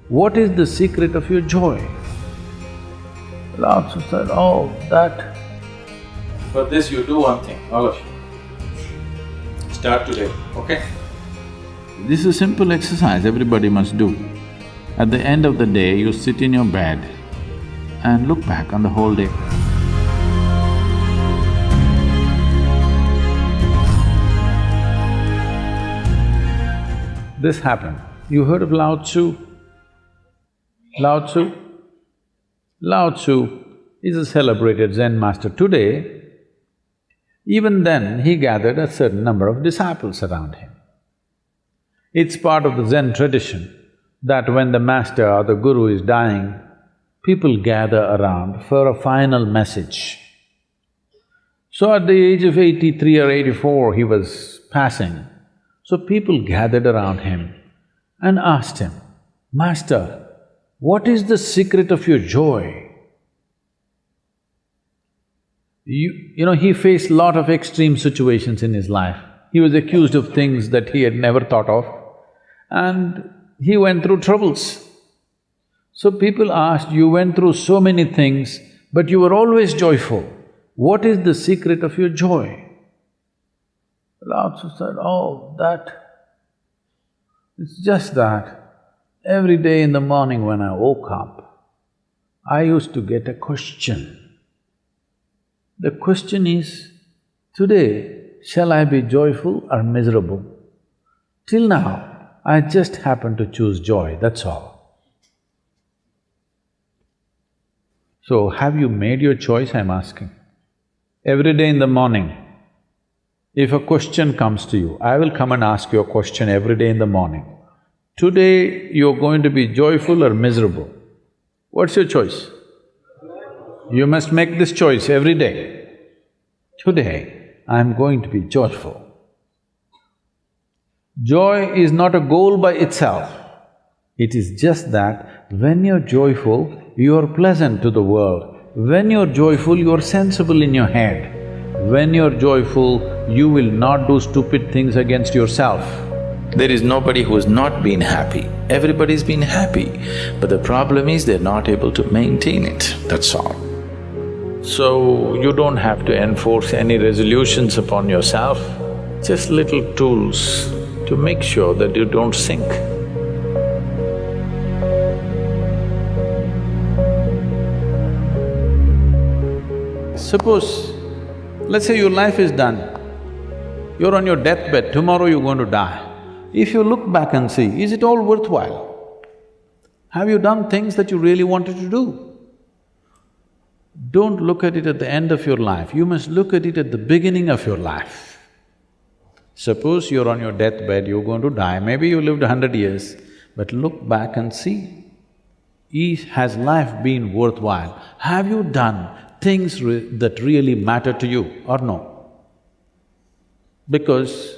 what is the secret of your joy? Lao Tzu said, oh, that… For this you do one thing, all of you. Start today, okay? This is a simple exercise everybody must do. At the end of the day, you sit in your bed and look back on the whole day. This happened. You heard of Lao Tzu? Lao Tzu? Lao Tzu is a celebrated Zen master today. Even then, he gathered a certain number of disciples around him. It's part of the Zen tradition that when the master or the guru is dying, people gather around for a final message. So at the age of 83 or 84, he was passing. So people gathered around him and asked him, Master, what is the secret of your joy? You know, he faced lot of extreme situations in his life. He was accused of things that he had never thought of, and he went through troubles. So people asked, you went through so many things, but you were always joyful. What is the secret of your joy? Lao Tzu said, oh, it's just that every day in the morning when I woke up, I used to get a question. The question is, today, shall I be joyful or miserable? Till now, I just happened to choose joy, that's all. So, have you made your choice, I'm asking? Every day in the morning, if a question comes to you, I will come and ask you a question every day in the morning. Today, you're going to be joyful or miserable. What's your choice? You must make this choice every day. Today, I'm going to be joyful. Joy is not a goal by itself. It is just that when you're joyful, you're pleasant to the world. When you're joyful, you're sensible in your head. When you're joyful, you will not do stupid things against yourself. There is nobody who has not been happy. Everybody's been happy, but the problem is they're not able to maintain it, that's all. So, you don't have to enforce any resolutions upon yourself, just little tools to make sure that you don't sink. Suppose, let's say your life is done, you're on your deathbed, tomorrow you're going to die. If you look back and see, is it all worthwhile? Have you done things that you really wanted to do? Don't look at it at the end of your life, you must look at it at the beginning of your life. Suppose you're on your deathbed, you're going to die, maybe you lived 100 years, but look back and see, has life been worthwhile? Have you done things that really matter to you or no? Because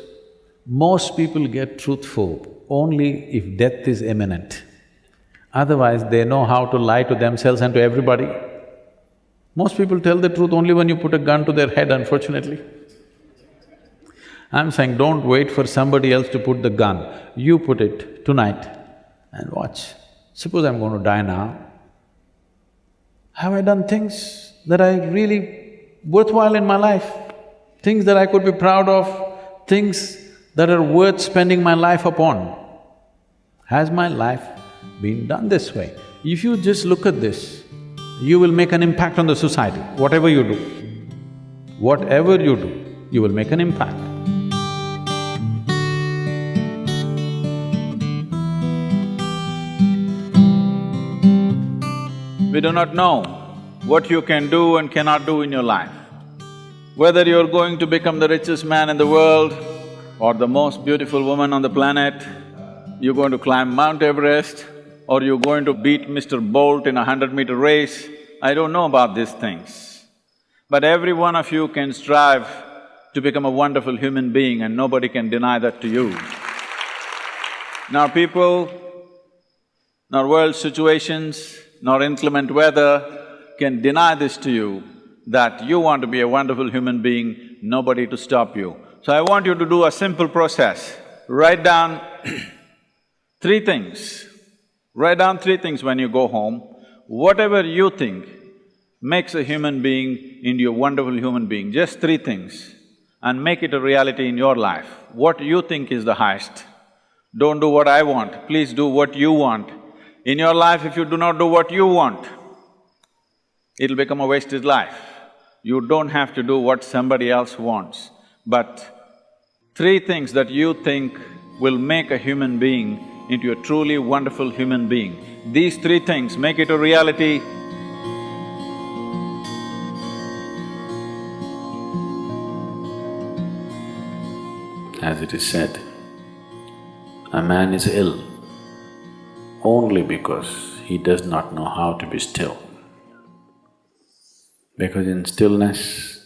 most people get truthful only if death is imminent. Otherwise, they know how to lie to themselves and to everybody. Most people tell the truth only when you put a gun to their head, unfortunately. I'm saying don't wait for somebody else to put the gun, you put it tonight and watch. Suppose I'm going to die now. Have I done things that are really worthwhile in my life? Things that I could be proud of, things that are worth spending my life upon? Has my life been done this way? If you just look at this, you will make an impact on the society, whatever you do. Whatever you do, you will make an impact. We do not know what you can do and cannot do in your life. Whether you're going to become the richest man in the world or the most beautiful woman on the planet, you're going to climb Mount Everest, or you're going to beat Mr. Bolt in a 100-meter race, I don't know about these things. But every one of you can strive to become a wonderful human being and nobody can deny that to you. Nor people, nor world situations, nor inclement weather can deny this to you, that you want to be a wonderful human being, nobody to stop you. So I want you to do a simple process. Write down three things Write down three things when you go home. Whatever you think makes a human being into a wonderful human being, just three things, and make it a reality in your life. What you think is the highest. Don't do what I want, please do what you want. In your life, if you do not do what you want, it'll become a wasted life. You don't have to do what somebody else wants, but three things that you think will make a human being into a truly wonderful human being. These three things, make it a reality. As it is said, a man is ill only because he does not know how to be still. Because in stillness,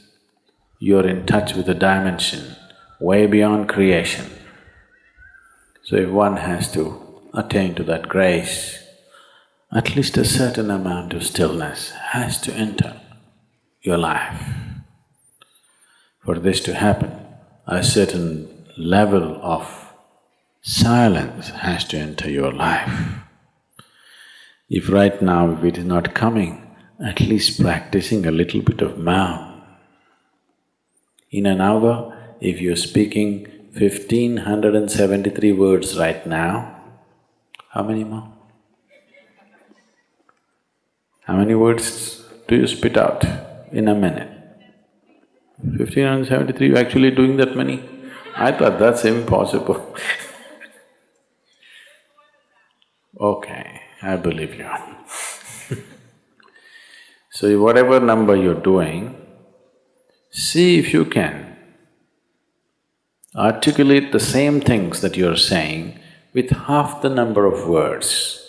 you're in touch with a dimension way beyond creation. So if one has to attain to that grace, at least a certain amount of stillness has to enter your life. For this to happen, a certain level of silence has to enter your life. If right now, if it is not coming, at least practicing a little bit of Maum. In an hour, if you're speaking 1,573 words right now, how many more? How many words do you spit out in a minute? 1,573, you're actually doing that many? I thought that's impossible. Okay, I believe you. So whatever number you're doing, see if you can articulate the same things that you're saying with half the number of words.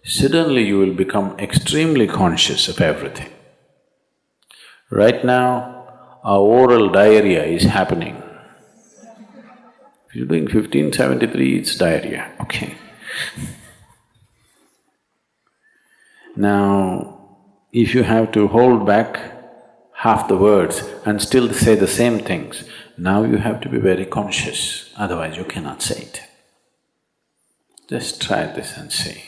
Suddenly you will become extremely conscious of everything. Right now, our oral diarrhea is happening. If you're doing 1573, it's diarrhea, okay. Now, if you have to hold back half the words and still say the same things, now you have to be very conscious, otherwise you cannot say it. Just try this and see.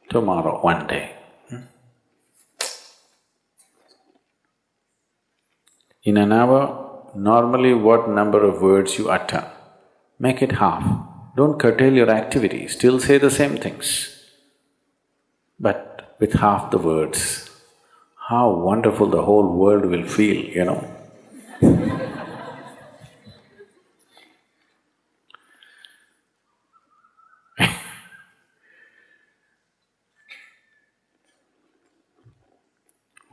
Tomorrow, one day. In an hour, normally what number of words you utter, make it half. Don't curtail your activity, still say the same things, but with half the words. How wonderful the whole world will feel, you know.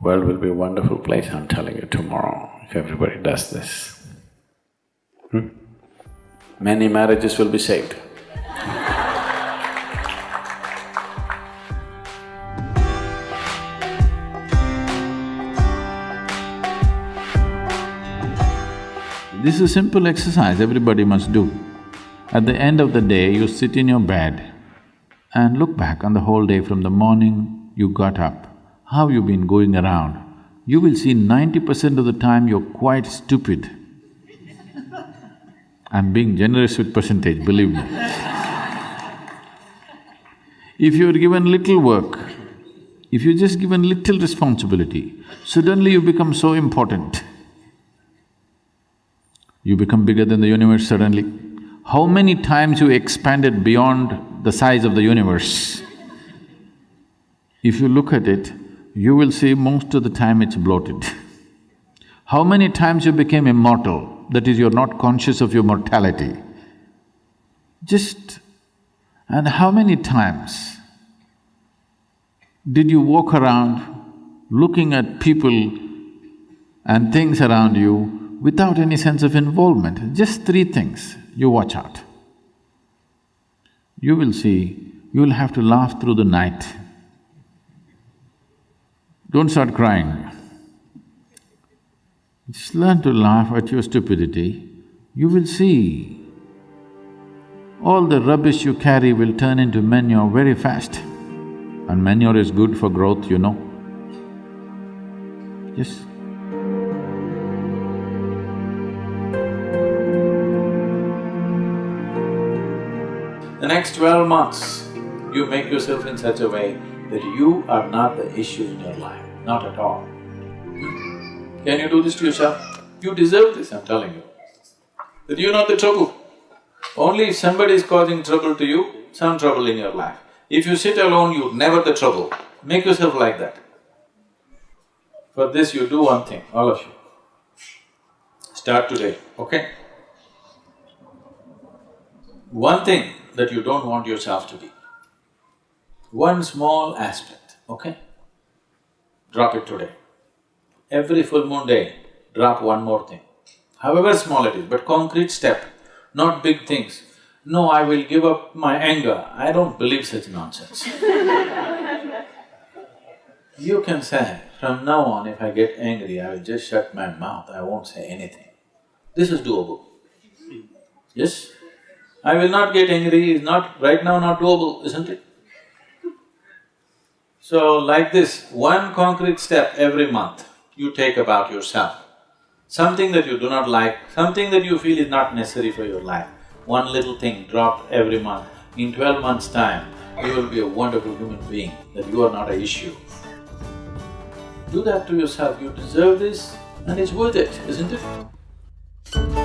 World will be a wonderful place, I'm telling you, tomorrow, if everybody does this. Many marriages will be saved. This is a simple exercise everybody must do. At the end of the day, you sit in your bed and look back on the whole day from the morning you got up, how you've been going around. You will see 90% of the time you're quite stupid. I'm being generous with percentage, believe me. If you're given little work, if you're just given little responsibility, suddenly you become so important. You become bigger than the universe suddenly. How many times you expanded beyond the size of the universe? If you look at it, you will see most of the time it's bloated. How many times you became immortal, that is, you're not conscious of your mortality. And how many times did you walk around looking at people and things around you without any sense of involvement? Just three things, you watch out. You will see, you will have to laugh through the night. Don't start crying. Just learn to laugh at your stupidity. You will see, all the rubbish you carry will turn into manure very fast. And manure is good for growth, you know. Yes. The next 12 months, You make yourself in such a way that you are not the issue in your life, not at all. Can you do this to yourself? You deserve this, I'm telling you. That you're not the trouble. Only if somebody is causing trouble to you, some trouble in your life. If you sit alone, you're never the trouble. Make yourself like that. For this you do one thing, all of you. Start today, okay? One thing that you don't want yourself to be. One small aspect, okay? Drop it today. Every full moon day, drop one more thing. However small it is, but concrete step, not big things. No, I will give up my anger. I don't believe such nonsense. You can say, from now on if I get angry, I will just shut my mouth, I won't say anything. This is doable. Yes? I will not get angry is not… right now not doable, isn't it? So like this, one concrete step every month you take about yourself. Something that you do not like, something that you feel is not necessary for your life, one little thing dropped every month. In 12 months' time, you will be a wonderful human being, that you are not an issue. Do that to yourself, you deserve this and it's worth it, isn't it?